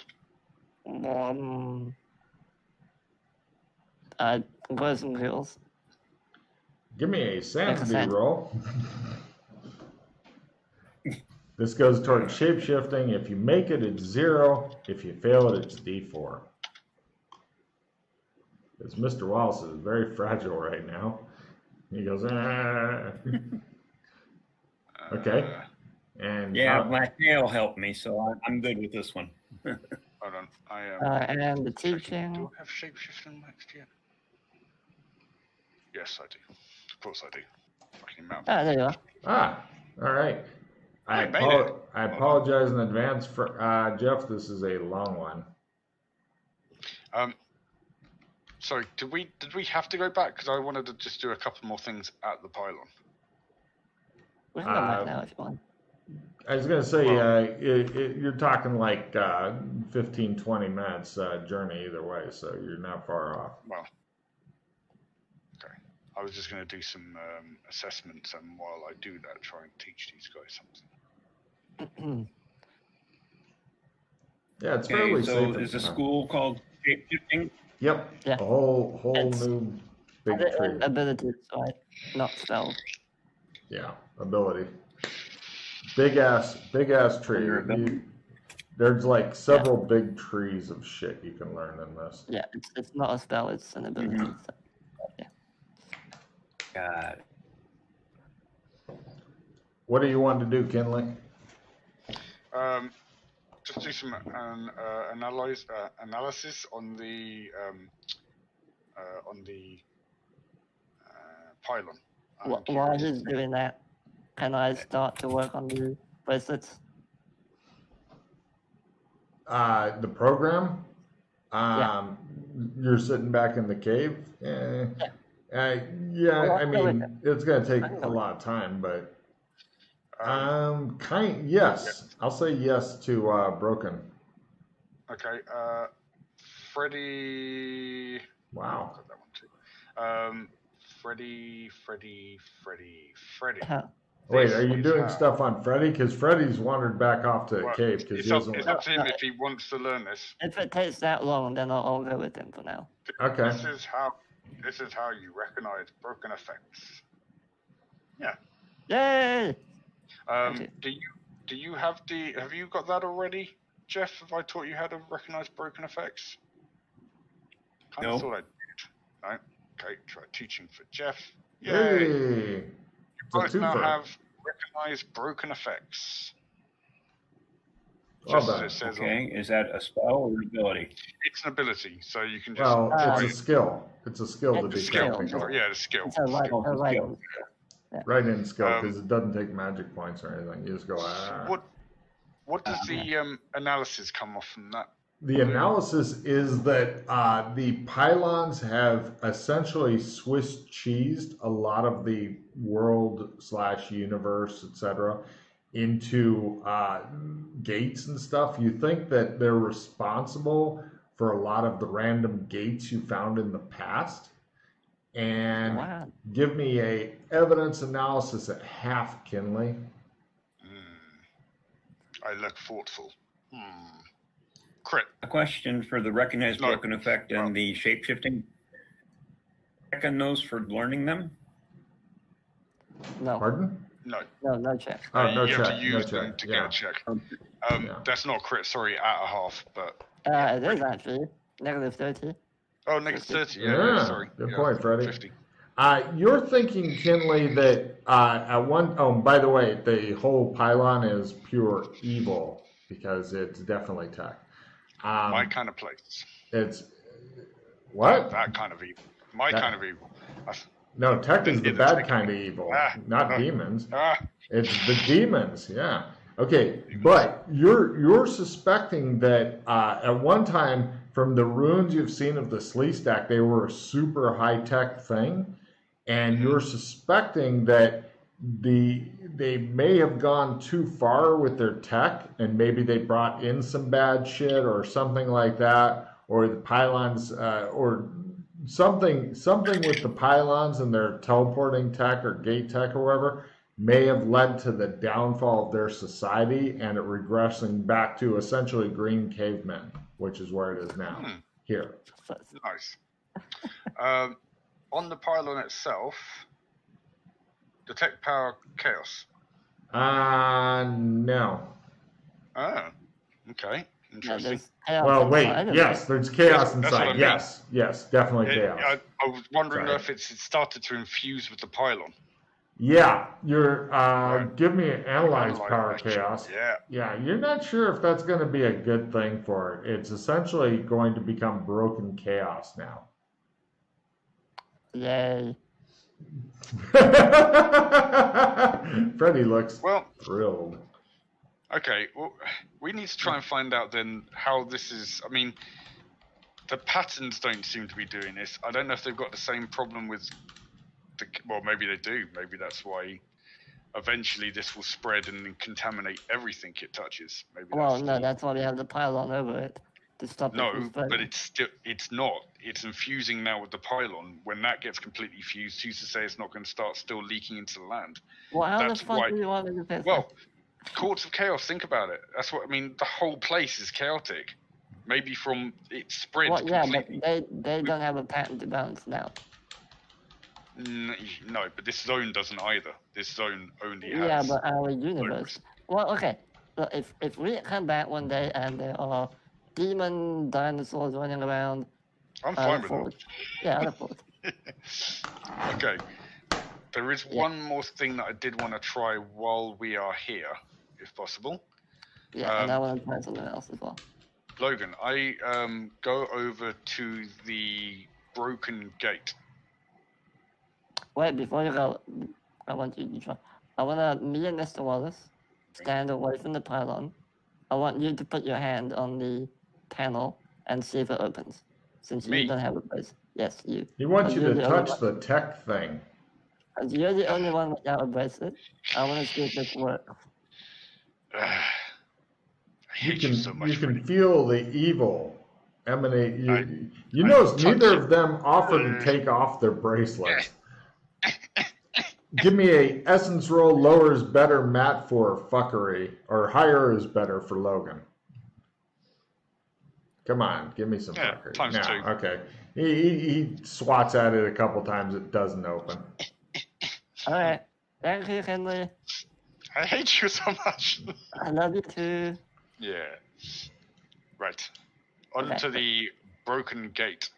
D: Boys and girls.
A: Give me a sanity
D: sanity.
A: roll. This goes toward shape-shifting. If you make it, it's 0. If you fail it, it's D4. Because Mr. Wallace is very fragile right now. He goes, ah. Okay. And
C: Black Nail helped me, so I'm good with this one.
B: Hold on.
D: And the
B: checking.
D: teaching.
B: Do I have shapeshifting next year? Yes, I do. Of course I do. Fucking mouth.
D: Ah, there you are.
A: All right. I apologize in advance for Jeff. This is a long one.
B: Sorry, did we have to go back? Because I wanted to just do a couple more things at the pylon.
D: We can go back now if you want.
A: I was going to say, you're talking like 15, 20 minutes journey either way, so you're not far off.
B: Well, okay. I was just going to do some assessments, and while I do that, try and teach these guys something.
A: Yeah, it's fairly safe.
C: So is the school called shapeshifting?
A: Yep.
D: Yeah.
A: A whole new big tree.
D: Abilities, right? Not spells.
A: Yeah, ability. Big ass tree. There's like several big trees of shit you can learn in this.
D: Yeah, it's not a spell, it's an ability.
C: Mhm.
D: So, yeah.
C: God.
A: What do you want to do, Kinley?
B: Just do some analysis on the pylon.
D: While he's doing that, can I start to work on the bracelets?
A: The program? You're sitting back in the cave? I mean, it's going to take a lot of time, but yes. I'll say yes to Broken.
B: Okay, Freddy.
A: Wow.
B: I've got that one too. Freddy.
A: Wait, are you doing stuff on Freddy? Because Freddy's wandered back off to the cave.
B: It's up to him if he wants to learn this.
D: If it takes that long, then I'll go with him for now.
A: Okay.
B: This is how you recognize broken effects. Yeah.
D: Yay!
B: Do you have you got that already, Jeff? Have I taught you how to recognize broken effects?
C: No.
B: Thought I did. No? Okay, try teaching for Jeff. Yay!
A: Hey.
B: You both now have recognized broken effects. Just as it says
C: is that a spell or an ability?
B: It's an ability, so you can just.
A: Well, it's a skill. It's a skill to be counting.
B: Yeah, the skill.
D: It's a skill.
A: Right in skill, because it doesn't take magic points or anything. You just go,
B: What does the analysis come off from that?
A: The analysis is that the pylons have essentially Swiss cheesed a lot of the world/universe, etc., into gates and stuff. You think that they're responsible for a lot of the random gates you found in the past. And give me a evidence analysis at half, Kinley.
B: I look thoughtful. Crit.
C: A question for the recognized broken effect and the shape-shifting. Check on those for learning them?
D: No.
A: Pardon?
D: No check.
A: Oh, no
B: you
A: check.
B: have to use
A: no
B: them
A: check.
B: to get a check. That's not crit, sorry, at a half, but...
D: It is actually. Negative 30.
B: Oh, negative 30, yeah, sorry.
A: Good point, Freddie.
B: 50.
A: You're thinking, Kinley, that by the way, the whole pylon is pure evil because it's definitely tech.
B: My kind of place.
A: It's what?
B: That kind of evil. Kind of evil.
A: No, tech is the bad kind of evil, not demons. It's the demons, yeah. Okay, but you're suspecting that at one time, from the ruins you've seen of the Sleestack, they were a super high-tech thing, and you're suspecting that they may have gone too far with their tech, and maybe they brought in some bad shit or something like that, or the pylons, or something with the pylons and their teleporting tech or gate tech or whatever may have led to the downfall of their society and it regressing back to essentially green cavemen, which is where it is now. Here.
B: Nice. On the pylon itself, detect power chaos.
A: No.
B: Oh, okay. Interesting.
A: Well, wait. Yes, there's chaos
B: That's what I
A: inside.
B: mean.
A: Yes, definitely chaos.
B: I was wondering if it started to infuse with the pylon.
A: Yeah, you're.
B: Right.
A: Give me an analyze power
B: action.
A: chaos.
B: Yeah.
A: You're not sure if that's going to be a good thing for it. It's essentially going to become broken chaos now.
D: Yay.
A: Freddie looks
B: Well,
A: thrilled.
B: Okay, well, we need to try and find out then how this is. I mean, the patterns don't seem to be doing this. I don't know if they've got the same problem with the. Well, maybe they do. Maybe that's why eventually this will spread and contaminate everything it touches. Maybe.
D: That's why we have the pylon over it to stop it from spreading.
B: But it's not. It's infusing now with the pylon. When that gets completely fused, who's to say it's not going to start still leaking into the land?
D: Well, how the fuck do you want me to fix it?
B: Courts of Chaos, think about it. That's what I mean. The whole place is chaotic. Maybe from it spread completely.
D: But they don't have a pattern to balance now.
B: No, but this zone doesn't either. This zone only has...
D: Yeah, but our universe... Well, okay. So if we come back one day and there are demon dinosaurs running around...
B: I'm fine with that.
D: Yeah, I look
B: Okay. There is one more thing that I did want to try while we are here, if possible.
D: Yeah, and I want to try something else as well.
B: Logan, I go over to the broken gate.
D: Wait, before you go, I want you to try. Me and Mr. Wallace stand away from the pylon. I want you to put your hand on the panel and see if it opens. Since you don't have a bracelet. Yes, you.
A: He wants you to touch the tech thing.
D: As you're the only one without a bracelet, I want to see if this works.
B: I hate you so much.
A: You can feel the evil emanate. You notice neither of them offer to take off their bracelets. Give me a essence roll. Lower is better, Matt, for fuckery, or higher is better for Logan. Come on, give me some fuckery.
B: Times 2.
A: Okay. He swats at it a couple times. It doesn't open.
D: All right. Thank you, Henry.
B: I hate you so much.
D: I love you too.
B: Yeah. Right. On to the broken gate.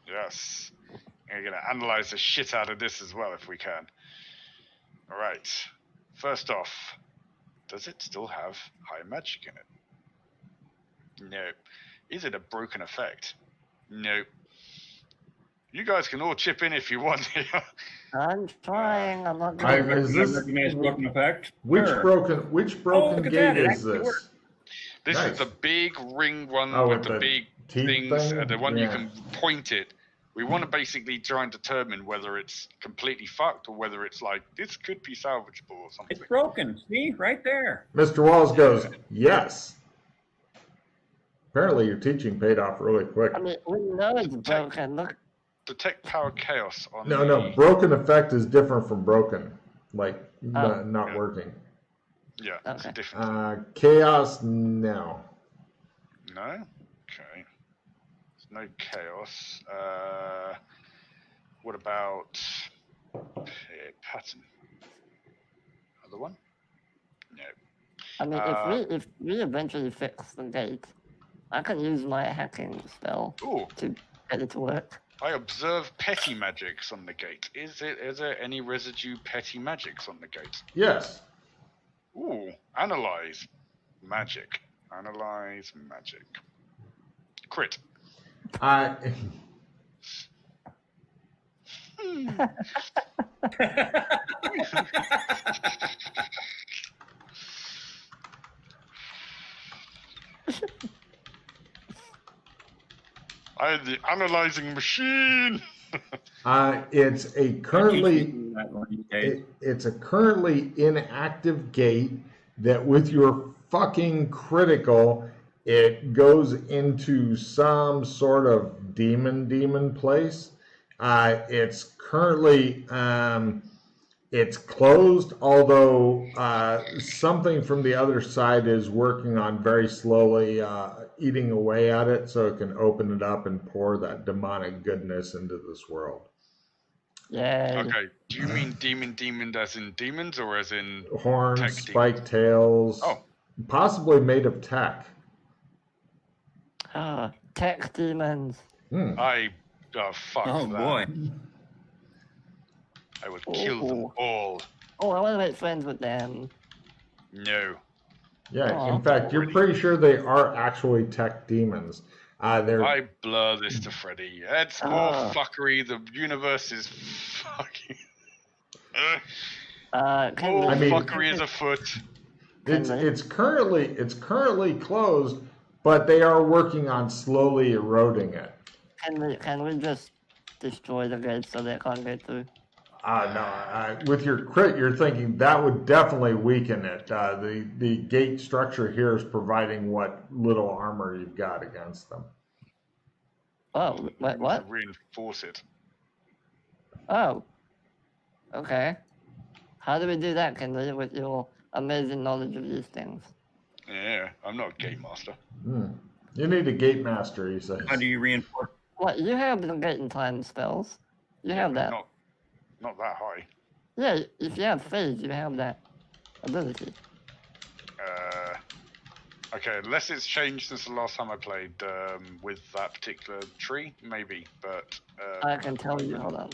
B: Yes. We're going to analyze the shit out of this as well if we can. All right. First off, does it still have high magic in it? No. Is it a broken effect? No. You guys can all chip in if you want here.
D: I'm trying. I'm not going to.
A: Is this
C: broken effect?
A: Which broken gate is this?
B: This is the big ring one with the big things, the one you can point it. We want to basically try and determine whether it's completely fucked or whether it's like, this could be salvageable or something.
C: It's broken. See? Right there.
A: Mr. Walls goes, yes. Apparently your teaching paid off really quick.
D: I mean, we know it's broken. Look.
B: Detect power chaos on
A: No. Broken effect is different from broken. Like, not working.
B: Yeah, it's a different.
A: Chaos, no.
B: No? Okay. There's no chaos. What about pattern? Other one? No.
D: I mean, if we eventually fix the gate, I can use my hacking spell to get it to work.
B: I observe petty magics on the gate. Is there any residue petty magics on the gate?
A: Yes.
B: Ooh, analyze magic. Analyze magic. Crit. I am the analyzing machine.
A: It's a currently
C: Okay.
A: it's a currently inactive gate that with your fucking critical, it goes into some sort of demon place. It's currently it's closed, although something from the other side is working on very slowly eating away at it so it can open it up and pour that demonic goodness into this world.
D: Yay.
B: Okay, do you mean demon as in demons or as in
A: Horns,
B: tech
A: spiked tails,
B: Oh.
A: possibly made of tech.
D: Tech demons.
B: Fuck
C: Oh
B: that.
C: boy.
B: I would kill them all.
D: Oh, I want to make friends with them.
B: No.
A: Yeah,
D: Aw.
A: in fact, you're pretty sure they are actually tech demons. They're
B: I blur this to Freddy. It's more
D: Ah.
B: fuckery. The universe is fucking.
D: Can
B: More
A: I mean-
B: fuckery is afoot.
A: it's currently closed, but they are working on slowly eroding it.
D: Can we just destroy the gate so they can't get through?
A: No, with your crit, you're thinking that would definitely weaken it. The gate structure here is providing what little armor you've got against them.
D: Oh, wait, what?
B: Reinforce it.
D: Oh. Okay. How do we do that, Kendall, with your amazing knowledge of these things?
B: Yeah, I'm not a game master.
A: You need a gate master, he says.
C: How do you reinforce?
D: What, you have the gate and time spells. You have that.
B: Not that high.
D: Yeah, if you have phase, you have that ability.
B: Okay, unless it's changed since the last time I played with that particular tree, maybe. But
D: I can tell you, hold on.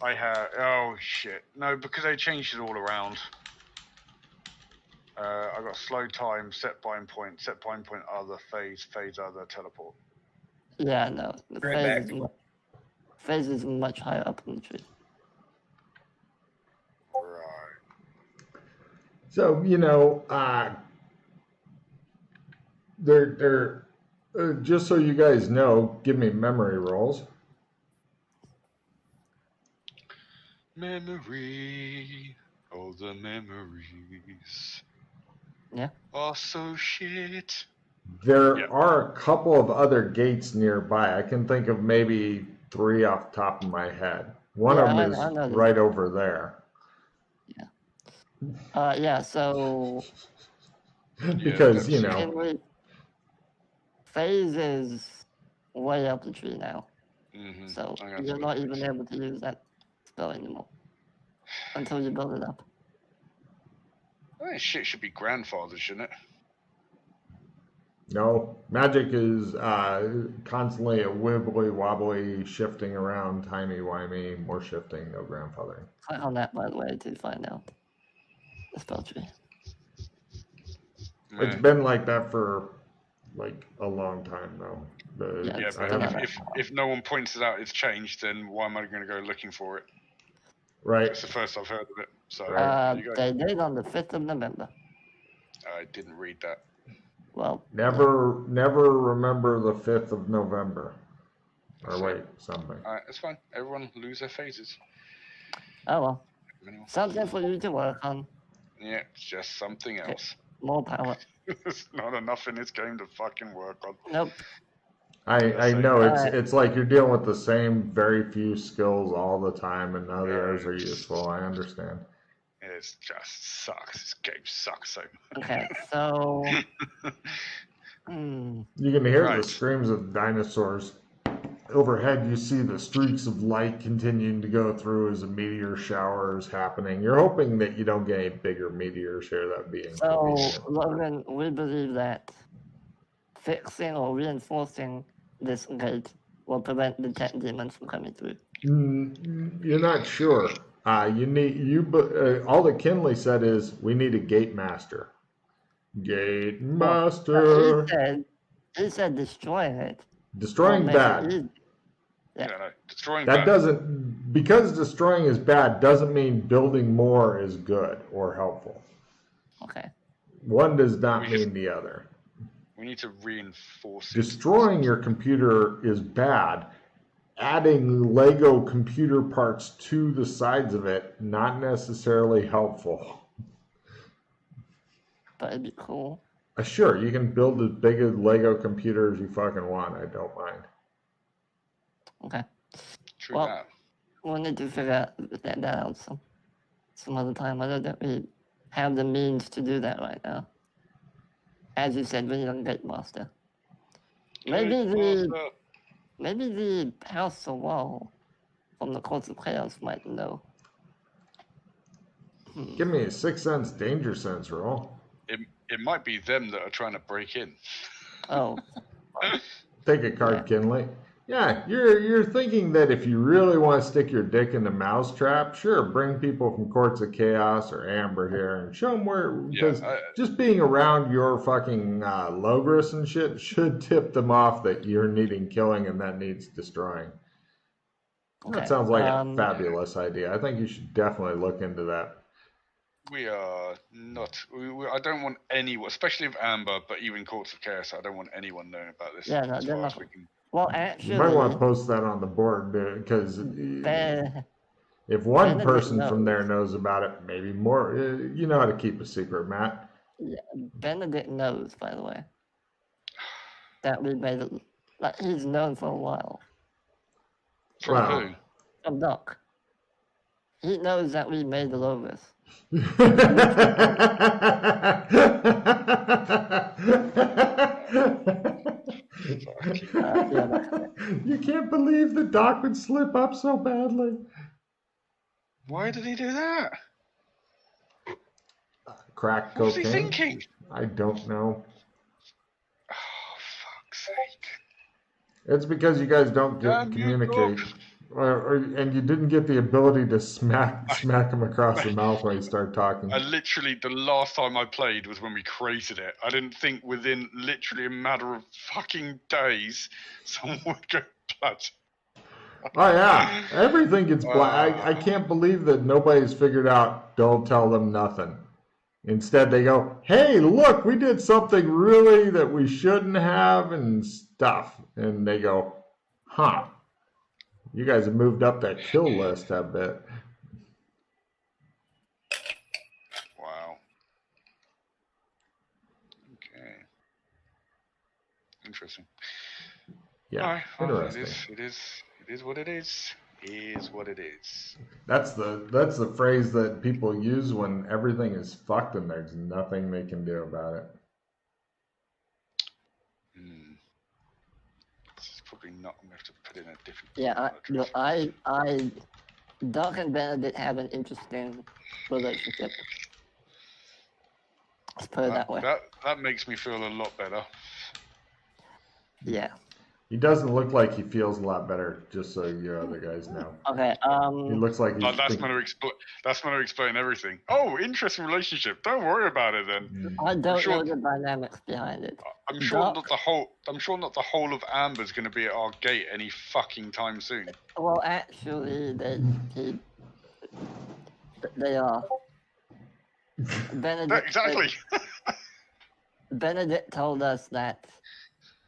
B: I have. Oh shit! No, because they changed it all around. I got slow time, set bind point, other phase other, teleport.
D: Yeah, no. The
C: Right back.
D: phase is much higher up in the tree.
B: Right.
A: So they're just so you guys know. Give me memory rolls.
B: Memory, all the memories.
D: Yeah.
B: Are so shit.
A: There
B: Yep.
A: are a couple of other gates nearby. I can think of maybe 3 off the top of my head. One of them
D: I
A: is
D: know this.
A: right over there.
D: Yeah, so
A: Because,
D: can we... phase is way up the tree now.
B: Mm-hmm.
D: So you're not even able to use that spell anymore until you build it up.
B: That shit should be grandfathered, shouldn't it?
A: no, magic is constantly a wibbly wobbly, shifting around, timey-wimey, more shifting, no grandfathering.
D: Click on that, by the way, to find out the spell tree.
A: It's been like that for like a long time now.
D: Yeah,
B: Yeah,
D: it's
B: but
D: been that
B: if no one points it out, it's changed. Then why am I going to go looking for it?
A: Right.
B: It's the first I've heard of it. So
A: Right.
B: you go.
D: They did on the 5th of November.
B: I didn't read that.
D: Well,
A: Never remember the 5th of November. Or wait, something.
B: Alright, it's fine. Everyone lose their phases.
D: oh well.
B: Anyone?
D: Something for you to work on.
B: Yeah, it's just something else.
D: More power.
B: There's not enough in this game to fucking work on.
D: Nope.
A: I know
D: Alright.
A: it's like you're dealing with the same very few skills all the time, and none of the others are useful. I understand.
B: It just sucks. This game sucks so much.
D: Okay, so...
A: You can hear the
B: Right.
A: screams of dinosaurs. Overhead, you see the streaks of light continuing to go through as a meteor shower is happening. You're hoping that you don't get any bigger meteors here. That'd be
D: So,
A: inconvenient.
D: Logan, we believe that fixing or reinforcing this gate will prevent the tech demons from coming through.
A: You're not sure. All that Kinley said is we need a gate master. Gate master.
D: He said destroying it.
A: Destroying
D: will make it
A: bad.
D: easy. Yeah.
B: No, destroying
A: That
B: bad.
A: doesn't, because destroying is bad, doesn't mean building more is good or helpful.
D: Okay.
A: One does not mean the other.
B: We need to reinforce it.
A: Destroying your computer is bad. Adding Lego computer parts to the sides of it, not necessarily helpful.
D: But it'd be cool.
A: Sure, you can build as big a Lego computer as you fucking want. I don't mind.
D: Okay.
B: True
D: Well,
B: that.
D: we'll need to figure that out some other time. I don't think we have the means to do that right now. As you said, we need a gate master. Maybe the house or wall from the Courts of Chaos might know.
A: Give me a 6 sense danger sense roll.
B: It might be them that are trying to break in.
D: Oh,
A: Take a card,
D: Yeah.
A: Kinley. Yeah, you're thinking that if you really want to stick your dick in the mousetrap, sure, bring people from Courts of Chaos or Amber here and show them where. Because just being around your fucking Logris and shit should tip them off that you're needing killing and that needs destroying.
D: okay.
A: That sounds like a fabulous idea. I think you should definitely look into that.
B: We are not. I don't want anyone, especially with Amber, but even Courts of Chaos, I don't want anyone knowing about this.
D: Yeah, no,
B: as
D: they're
B: far
D: not.
B: as we can.
D: Well,
A: You
D: actually,
A: might want to post that on the board because if one
D: Benedict
A: person from
D: knows.
A: there knows about it, maybe more. You know how to keep a secret, Matt.
D: Yeah, Benedict knows, by the way, that we made it. Like, he's known for a while.
B: From
A: Wow.
B: who?
D: From Doc. He knows that we made the Logos.
A: You can't believe the Doc would slip up so badly.
B: Why did he do that?
A: Crack
B: What was he
A: cocaine?
B: thinking?
A: I don't know.
B: Oh, fuck's sake.
A: It's because you guys don't
B: Damn you,
A: communicate.
B: Doc.
A: And you didn't get the ability to smack him across the mouth when he started talking.
B: I literally, the last time I played was when we created it. I didn't think within literally a matter of fucking days someone would go blood.
A: Oh yeah, everything gets black. I can't believe that nobody's figured out. Don't tell them nothing. Instead, they go, "Hey, look, we did something really that we shouldn't have," and stuff. And they go, "Huh? You guys have moved up that kill list a bit."
B: Wow. Okay. Interesting.
A: Yeah,
B: Alright, well,
A: interesting.
B: It is what it is. Is what it is.
A: That's the phrase that people use when everything is fucked and there's nothing they can do about it.
B: This is probably not. I'm gonna have to put in a different.
D: Yeah, Doc and Benedict have an interesting relationship. Let's put it that way.
B: That makes me feel a lot better.
D: Yeah.
A: He doesn't look like he feels a lot better, just so you other guys know.
D: Okay.
A: He looks like he's
B: That's going to explain everything. Oh, interesting relationship. Don't worry about it then.
D: I don't know the dynamics behind it.
B: I'm sure not the whole of Amber's going to be at our gate any fucking time soon.
D: Well, actually, they are. Benedict.
B: Exactly.
D: Benedict told us that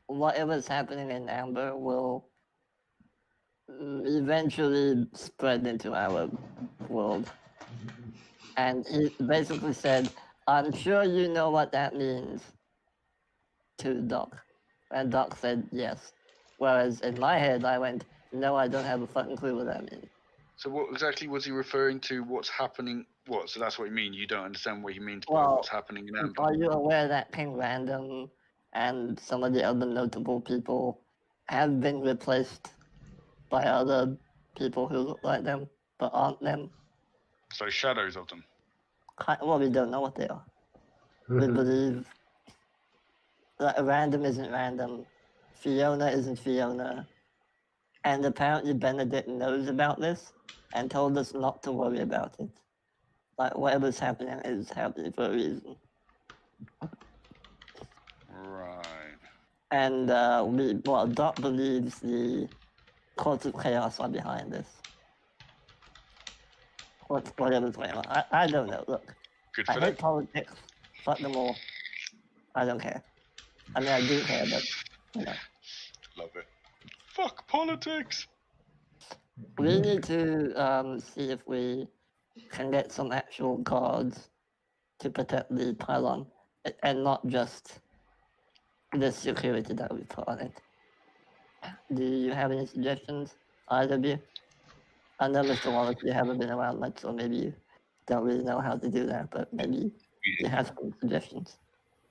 D: whatever's happening in Amber will eventually spread into our world. And he basically said, "I'm sure you know what that means," to Doc. And Doc said yes. Whereas in my head, I went, "No, I don't have a fucking clue what that means."
B: So what exactly was he referring to? What's happening? What? So that's what you mean? You don't understand what he means by what's happening in Amber?
D: Are you aware that King Random and some of the other notable people have been replaced by other people who look like them, but aren't them?
B: So shadows of them.
D: Well, we don't know what they are. We believe that Random isn't Random, Fiona isn't Fiona, and apparently Benedict knows about this and told us not to worry about it. Like, whatever's happening is happening for a reason.
B: Right.
D: And Doc believes the courts of chaos are behind this. Whatever's going on. I don't know. Look,
B: Good
D: I
B: for
D: hate
B: them.
D: politics. Fuck them all. I don't care. I mean, I do care, but you know.
B: Love it. Fuck politics.
D: We need to see if we can get some actual guards to protect the pylon, and not just the security that we put on it. Do you have any suggestions, either of you? I know, Mr. Wallace, you haven't been around much, so maybe you don't really know how to do that, but maybe you have some suggestions.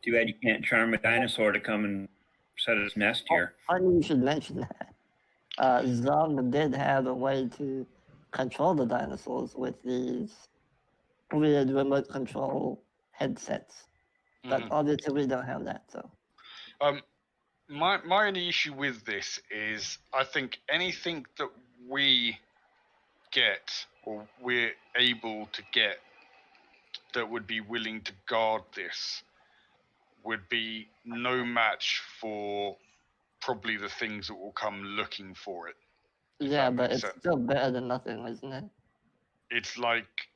C: Too bad you can't charm a dinosaur to come and set its nest here.
D: Funny you should mention that. Zom did have a way to control the dinosaurs with these weird remote control headsets, but obviously we don't have that, so.
B: My only issue with this is I think anything that we get or we're able to get that would be willing to guard this would be no match for probably the things that will come looking for it.
D: Yeah, but it's still better than nothing, isn't it?
B: It's like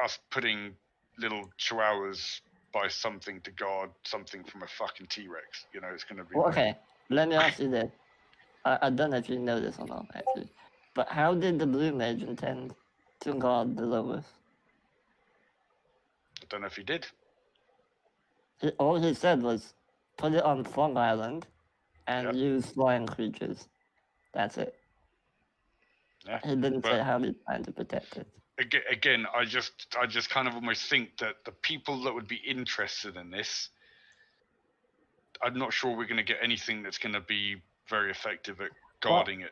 B: us putting little chihuahuas by something to guard something from a fucking T-Rex. You know, it's going to be.
D: Well, okay, let me ask you this. I don't know if you know this or not, actually. But how did the Blue Mage intend to guard the Lobos?
B: I don't know if he did.
D: All he said was, put it on Fog Island and use flying creatures. That's it.
B: Yeah,
D: he didn't say how he planned to protect it.
B: Again, I just kind of almost think that the people that would be interested in this, I'm not sure we're going to get anything that's going to be very effective at guarding it.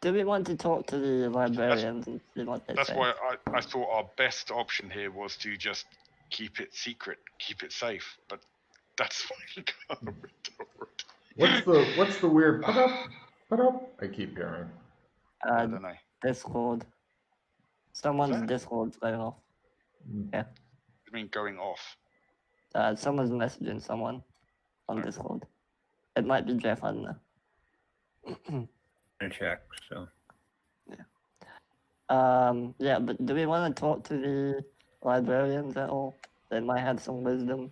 D: Do we want to talk to the librarians and see what they say?
B: That's why I thought our best option here was to just keep it secret, keep it safe. But that's why you got
A: What's the weird put up? I keep hearing.
B: I don't know.
D: Discord. Someone's Discord's going off. Yeah.
B: I mean, going off.
D: Someone's messaging someone on Discord. It might be Jeff, I don't know.
C: I check, so.
D: Yeah, but do we want to talk to the librarians at all? They might have some wisdom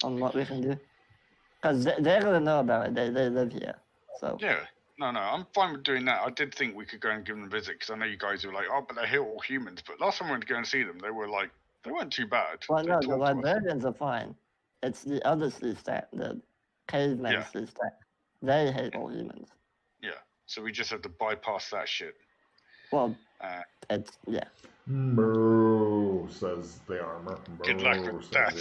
D: on what we can do. Because they're going to know about it. They live here, so.
B: Yeah. No, I'm fine with doing that. I did think we could go and give them a visit, because I know you guys were like, oh, but they're all humans. But last time I went to go and see them, they weren't too bad.
D: Well, no, the librarians are fine. It's the other Sleestak, the cavemen Sleestak. They hate all humans.
B: Yeah, so we just have to bypass that shit.
D: Well, yeah.
A: Moo, says the armor.
B: Good luck with that.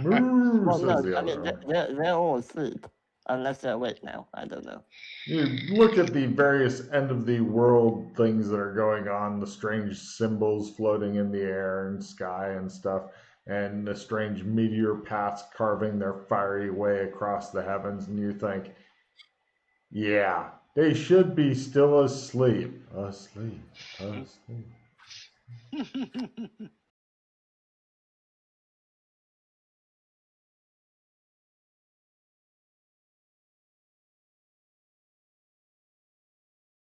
A: Moo,
D: well,
A: says
D: no,
A: the
D: I
A: other
D: mean,
A: armor.
D: they're all asleep. Unless they're awake now. I don't know.
A: You look at the various end of the world things that are going on, the strange symbols floating in the air and sky and stuff, and the strange meteor paths carving their fiery way across the heavens, and you think, yeah, they should be still asleep. Asleep.